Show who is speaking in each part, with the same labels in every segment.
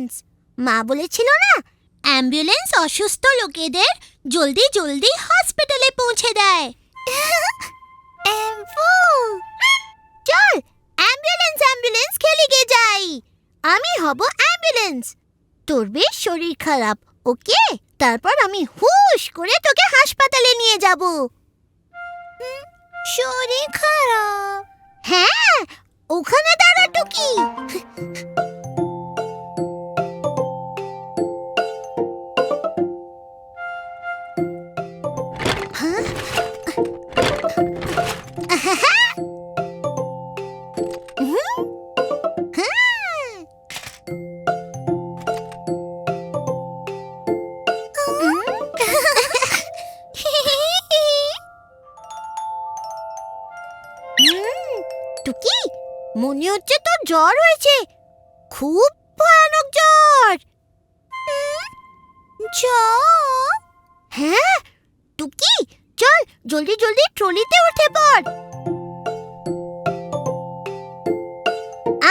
Speaker 1: Ambulance. মা বলেছিল না, অ্যাম্বুলেন্স অসুস্থ লোকেদের জলদি জলদি হসপিটালে পৌঁছে দেয়। চল অ্যাম্বুলেন্স অ্যাম্বুলেন্স খেলে গে যাই। আমি হব অ্যাম্বুলেন্স। তোর বেশ শরীর খারাপ, ওকে? তারপর আমি হুশ করে তোকে হাসপাতালে নিয়ে যাব। শরীর খারাপ? হ্যাঁ, ওখানে দাঁড়া টুকি। টুকি, মনে হচ্ছে তোর জ্বর হয়েছে। খুব ভয়ানক জ্বর। জ্বর? হ্যাঁ টুকি, চল জলদি জলদি ট্রলিতে উঠে পড়।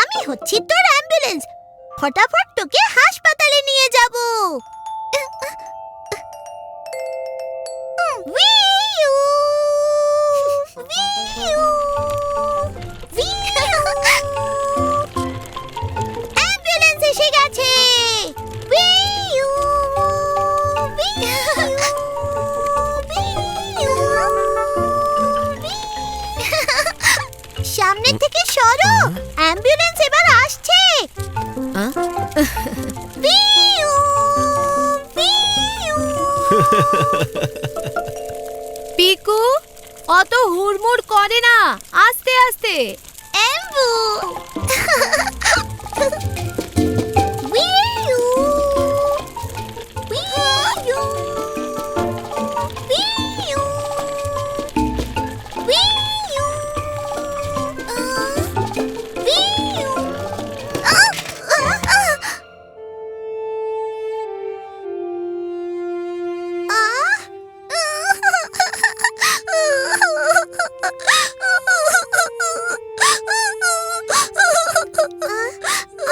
Speaker 1: আমি হচ্ছি তোর অ্যাম্বুলেন্স। ফটাফট তোকে হাসপাতালে নিয়ে যাব। অ্যাম্বুলেন্স এসে গেছে। সামনে থেকে সরো, অ্যাম্বুলেন্স এবার আসছে।
Speaker 2: পিকু, অত হুড়মুড় করে না, আস্তে আস্তে।
Speaker 1: অ্যাম্বু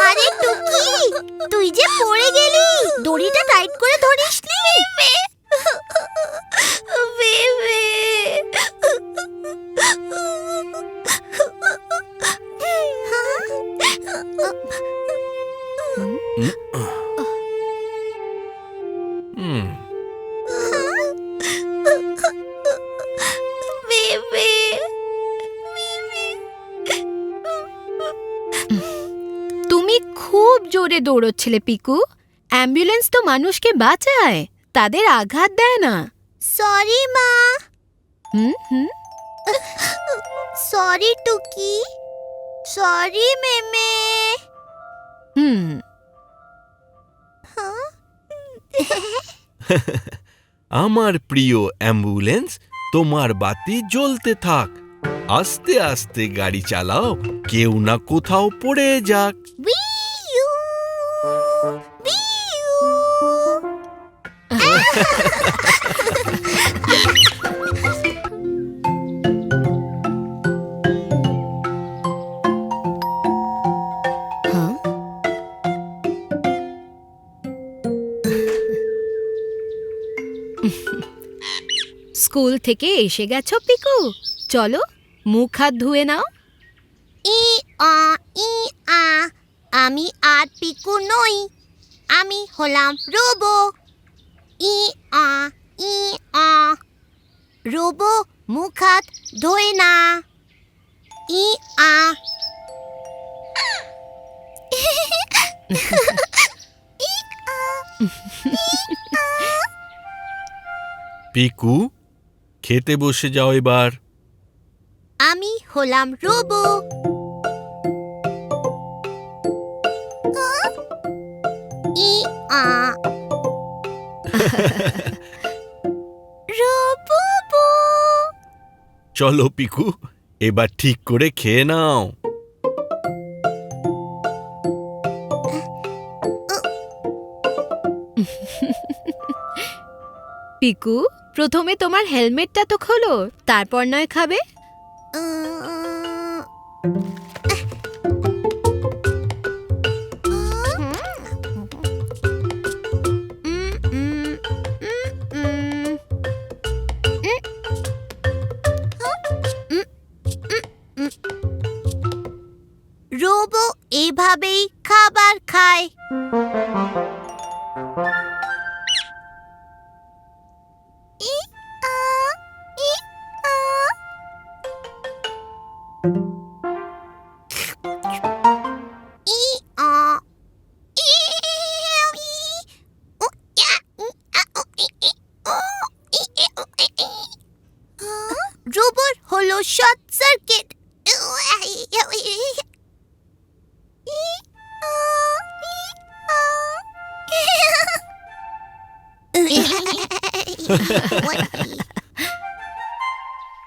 Speaker 1: আরে টুকি, তুই যে পড়ে গেলি। দড়িটা টাইট করে ধরিসনি?
Speaker 2: তুমি খুব জোরে দৌড়চ্ছিলে পিকু। অ্যাম্বুলেন্স তো মানুষকে বাঁচায়, তাদের আঘাত দেয় না।
Speaker 1: সরি মা।
Speaker 2: হুম।
Speaker 1: সরি টুকি। সরি মেমে।
Speaker 3: আমার প্রিয় অ্যাম্বুলেন্স, তোমার বাতি জ্বলতে থাক। আস্তে আস্তে গাড়ি চালাও, কেউ না কোথাও পড়ে যাক।
Speaker 2: স্কুল থেকে এসে গেছো পিকু? চলো মুখ হাত ধুয়ে নাও।
Speaker 1: ই আ ই আ, আমি আর পিকু নই, আমি হলাম রোবো। ই আ ই আ, রোবো মুখ হাত ধোয় না। ই আ।
Speaker 3: পিকু, খেতে বসে যাও এবার।
Speaker 1: আমি হলাম রোবো। ই আ। রোবো।
Speaker 3: চলো পিকু, এবার ঠিক করে খেয়ে নাও।
Speaker 2: পিকু, প্রথমে তোমার হেলমেটটা তো খোলো, তারপর নয় খাবে।
Speaker 1: খাবার খায়। ই আ ই আ ই আ ই ই ও ইয়া উ আ ও ই ই ও ই ই ও ই ই। রোবট হলো শর্ট সার্কিট।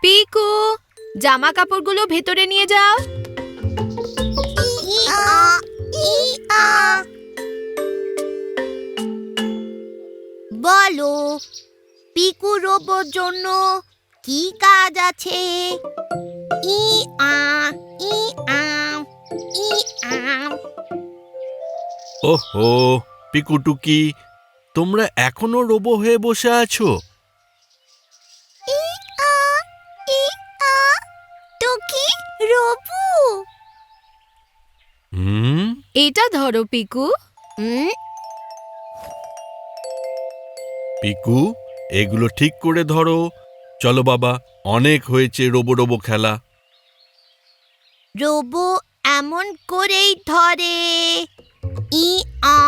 Speaker 2: পিকু, জামা কাপড়গুলো ভেতরে নিয়ে যাও।
Speaker 1: বলো, পিকু রোবর জন্য কি কাজ আছে? ই আ ই আ ই আ।
Speaker 3: ওহো, পিকুটুকি, তোমরা এখনো রোবো হয়ে বসে আছো?
Speaker 1: ই আ ই আ টুকি রোবু।
Speaker 2: এটা ধরো পিকু।
Speaker 3: পিকু, এগুলো ঠিক করে ধরো। চলো বাবা, অনেক হয়েছে রোবো রোবো খেলা।
Speaker 1: রোবো এমন করেই ধরে। ই আ।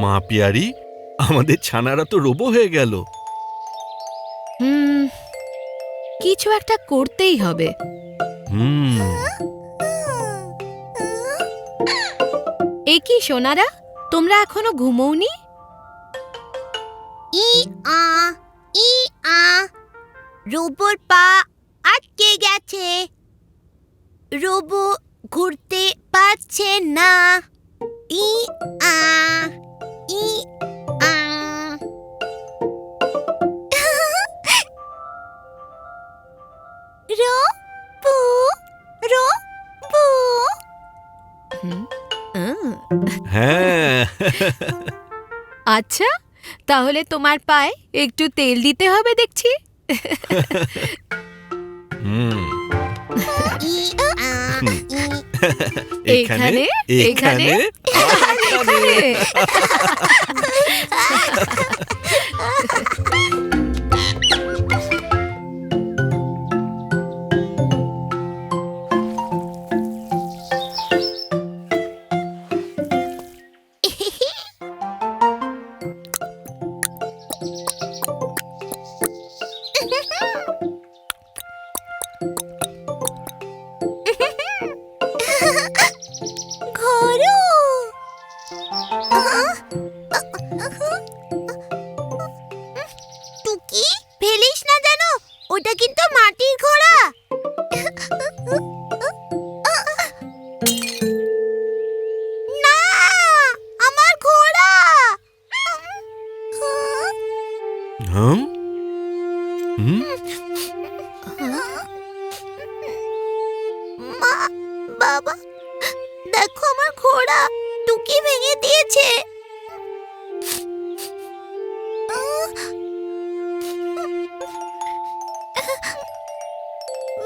Speaker 3: মা পিয়ারি, আমাদের ছানারা তো রোবো হয়ে গেল।
Speaker 2: কিছু একটা করতেই হবে। এ কি সোনারা, তোমরা এখনো ঘুমোওনি?
Speaker 1: ই আ ই আ। রোবোর পা আটকে গেছে। রোবো ঘুরতে পারছে না। ই আ ই আ। Robo robo.
Speaker 3: হ্যাঁ।
Speaker 2: আচ্ছা, তাহলে তোমার পায়ে একটু তেল দিতে হবে দেখছি।
Speaker 1: ই আ ই।
Speaker 3: এখানে এখানে
Speaker 2: এখানে।
Speaker 1: ঘোরো। টুকি, ফেলিস না জানো, ওটা কিন্তু মাটির ঘোড়া। না, আমার ঘোড়া। মা, বাবা, দেখো আমার ঘোড়া টুকি ভেঙে দিয়েছে।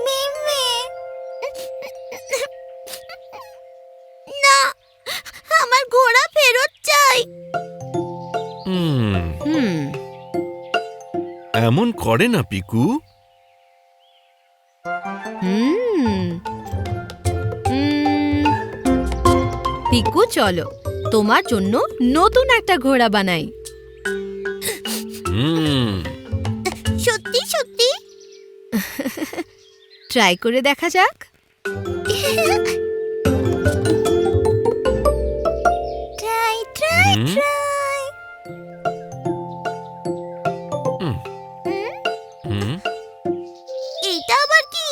Speaker 1: মিমি, না, আমার ঘোড়া ফেরত চাই।
Speaker 3: এমন করে না পিকু।
Speaker 2: পিকু, চলো তোমার জন্য নতুন একটা ঘোড়া বানাই।
Speaker 1: সত্যি সত্যি?
Speaker 2: ট্রাই করে দেখা যাক।
Speaker 1: Try try try. এটা আবার কি?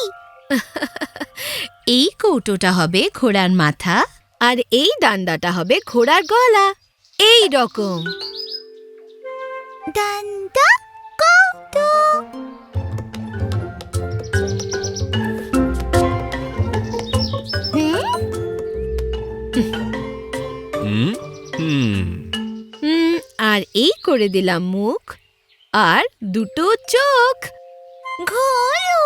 Speaker 2: এই কৌটোটা হবে ঘোড়ার মাথা, আর এই ডান্ডাটা হবে ঘোড়ার গলা। এই রকম।
Speaker 1: ডান্ডা কৌটো।
Speaker 2: আর এই করে দিলাম মুখ আর দুটো চোখ।
Speaker 1: ঘোড়ো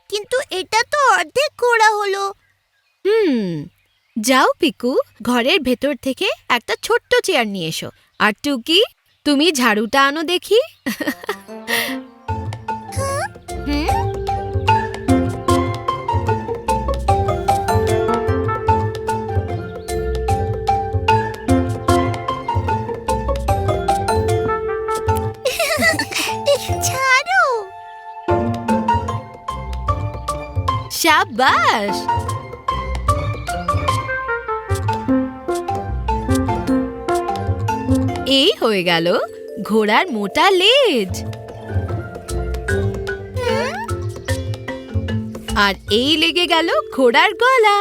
Speaker 1: কিন্তু এটা তো অর্ধেক ঘোড়া হলো।
Speaker 2: যাও পিকু, ঘরের ভেতর থেকে একটা ছোট্ট চেয়ার নিয়ে এসো। আর টুকি, তুমি ঝাড়ুটা আনো দেখি।
Speaker 1: ছাড়ো।
Speaker 2: শাবাশ! এই হয়ে গেল ঘোড়ার মোটা লেজ। আর এই লেগে গেল ঘোড়ার গলা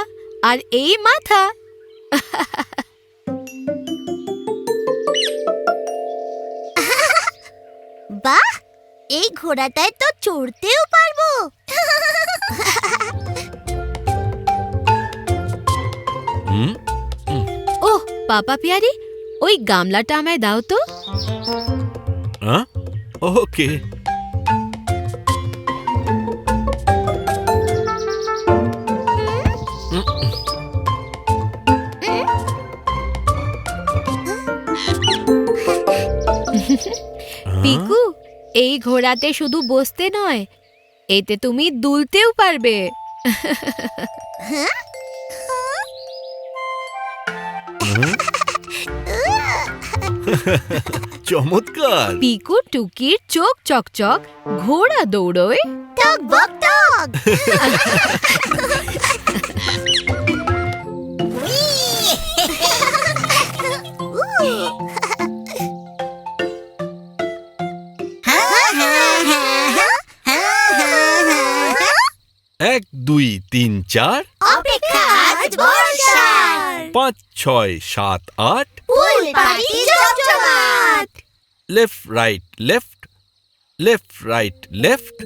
Speaker 2: আর এই মাথা।
Speaker 1: বাহ, এই ঘোড়াটায় তো চড়তেও পারবো।
Speaker 3: হুম
Speaker 2: ওহ পাপা পিয়ারি, ওই গামলাটা আমায় দাও তো।
Speaker 3: ওকে।
Speaker 2: পিকু, এই ঘোড়াতে শুধু বসতে নয়, এতে তুমি দুলতেও পারবে।
Speaker 3: চমৎকার।
Speaker 2: পিকু টুকির চোখ চকচক, ঘোড়া দৌড়োয়।
Speaker 1: টক বক টক।
Speaker 3: এক দুই তিন চার,
Speaker 1: অপেক্ষা আজ বর্ষার।
Speaker 3: 5 6 7 8,
Speaker 1: ফুল পাখি জমজমাট।
Speaker 3: Left right left, left right left.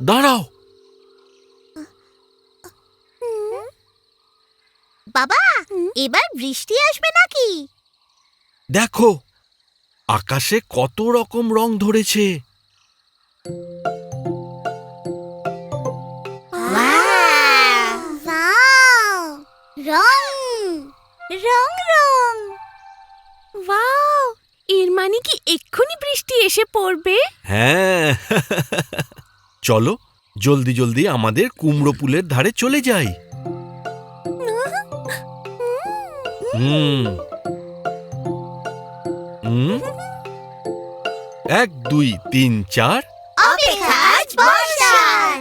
Speaker 3: দাঁড়াও।
Speaker 1: বাবা, এবার বৃষ্টি আসবে নাকি?
Speaker 3: দেখো, আকাশে কত রকম রং ধরেছে।
Speaker 1: রং রং রং।
Speaker 2: ওয়াও, এর মানে কি এক্ষুনি বৃষ্টি এসে পড়বে?
Speaker 3: হ্যাঁ। চলো জলদি জলদি আমাদের কুমড়ো পুলের ধারে চলে যাই। হুম 1 2 3 4,
Speaker 1: অপেক্ষা আজ বর্ষার।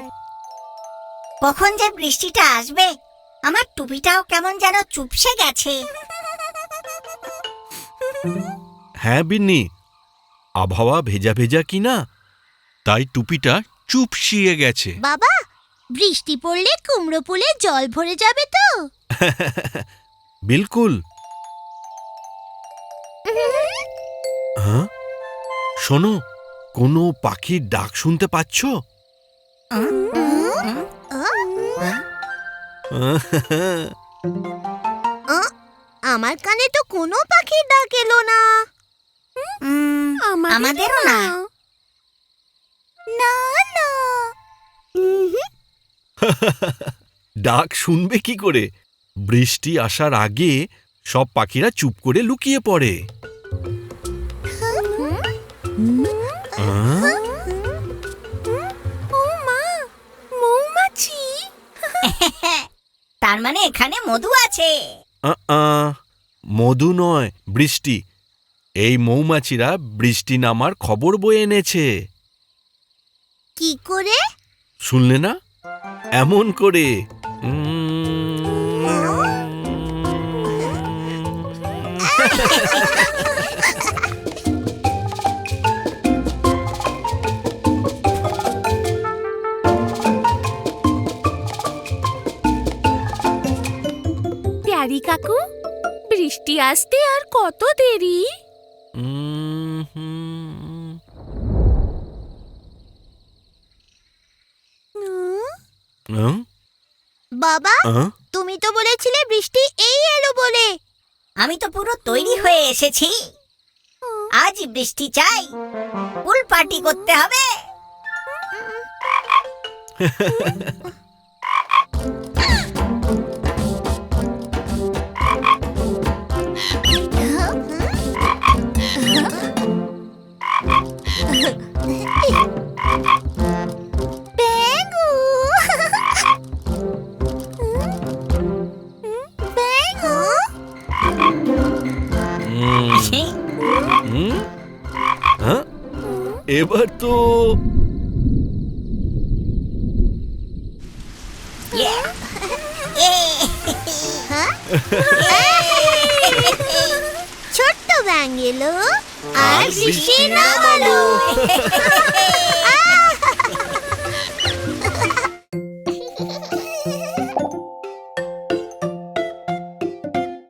Speaker 4: কখন যে বৃষ্টিটা আসবে, আমার টুপিটাও কেমন যেন চুপসে গেছে।
Speaker 3: হ্যাঁ বিন্নি, আবহাওয়া ভেজা ভেজা কিনা, তাই টুপিটা চুপসিয়ে গেছে।
Speaker 1: বাবা, বৃষ্টি পড়লে কুমড়ো ফুলে জল ভরে যাবে তো?
Speaker 3: বিলকুল। হ্যাঁ, শোনো, কোনো পাখির ডাক শুনতে পাচ্ছ?
Speaker 1: আমার কানে তো কোনো পাখির ডাক এলো না।
Speaker 4: আমাদেরও না।
Speaker 1: না না।
Speaker 3: ডাক শুনবে কি করে? বৃষ্টি আসার আগে সব পাখিরা চুপ করে লুকিয়ে পড়ে।
Speaker 1: মৌমাছি।
Speaker 4: তার মানে এখানে মধু আছে।
Speaker 3: মধু নয়, বৃষ্টি। এই মৌমাছিরা বৃষ্টি নামার খবর বয়ে এনেছে।
Speaker 1: কি করে?
Speaker 3: শুনলে না? এমন করে।
Speaker 2: প্যারি কাকু, বৃষ্টি আসতে আর কত দেরি?
Speaker 1: বাবা, তুমি তো বলেছিলে বৃষ্টি এই এলো বলে।
Speaker 4: আমি তো পুরো তৈরি হয়ে এসেছি। আজ বৃষ্টি চাই, পুল পার্টি করতে হবে।
Speaker 1: বেঙ্গু বেঙ্গু
Speaker 3: হুম? হ্যাঁ? এবার তো
Speaker 1: ছোট্ট ব্যাঙ এলো আর বৃষ্টি নামালো।